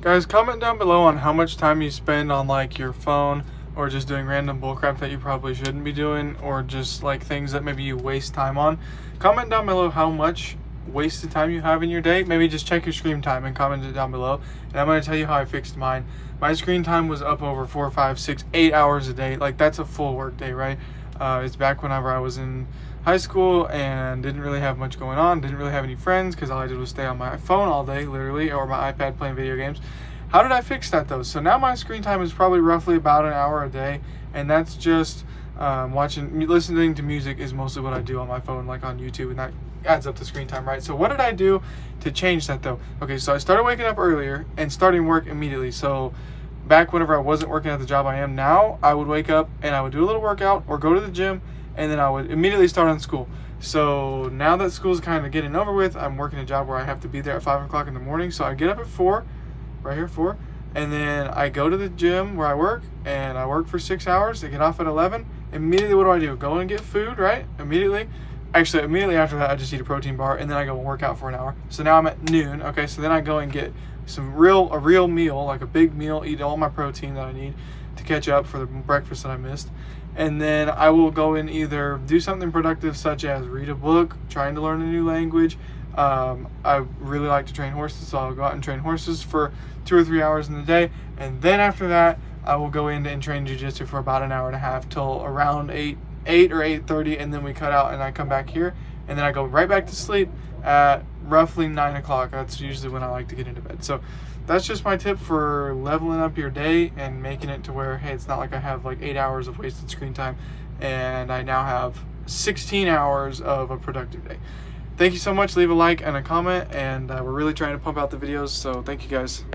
Guys, comment down below on how much time you spend on like your phone or just doing random bullcrap that you probably shouldn't be doing, or just like things that maybe you waste time on. Comment down below how much wasted time you have in your day. Maybe just check your screen time and comment it down below, and I'm going to tell you how I fixed mine. My screen time was up over 4, 5, 6, 8 hours a day. Like, that's a full work day, right? It's back whenever I was in high school and didn't really have much going on, didn't really have any friends, because all I did was stay on my phone all day, literally, or my iPad playing video games. How did I fix that though? So now my screen time is probably roughly about an hour a day, and that's just listening to music is mostly what I do on my phone, like on YouTube, and that adds up to screen time, right? So what did I do to change that though? Okay, so I started waking up earlier and starting work immediately. So back whenever I wasn't working at the job I am now, I would wake up and I would do a little workout or go to the gym, and then I would immediately start on school. So now that school's kind of getting over with, I'm working a job where I have to be there at 5 o'clock in the morning. So I get up at 4, right here, 4, and then I go to the gym where I work, and I work for 6 hours. I get off at 11. Immediately, what do? Go and get food, right? Immediately after that, I just eat a protein bar, and then I go and work out for an hour. So now I'm at noon. Okay, so then I go and get a real meal, like a big meal, eat all my protein that I need to catch up for the breakfast that I missed. And then I will go and either do something productive, such as read a book, trying to learn a new language. I really like to train horses, so I'll go out and train horses for 2 or 3 hours in the day. And then after that, I will go in and train jiu-jitsu for about an hour and a half till around 8 or 8:30, and then we cut out and I come back here, and then I go right back to sleep at roughly 9 o'clock. That's usually when I like to get into bed. So that's just my tip for leveling up your day and making it to where, hey, it's not like I have like 8 hours of wasted screen time, and I now have 16 hours of a productive day. Thank you so much. Leave a like and a comment, and we're really trying to pump out the videos, so thank you guys.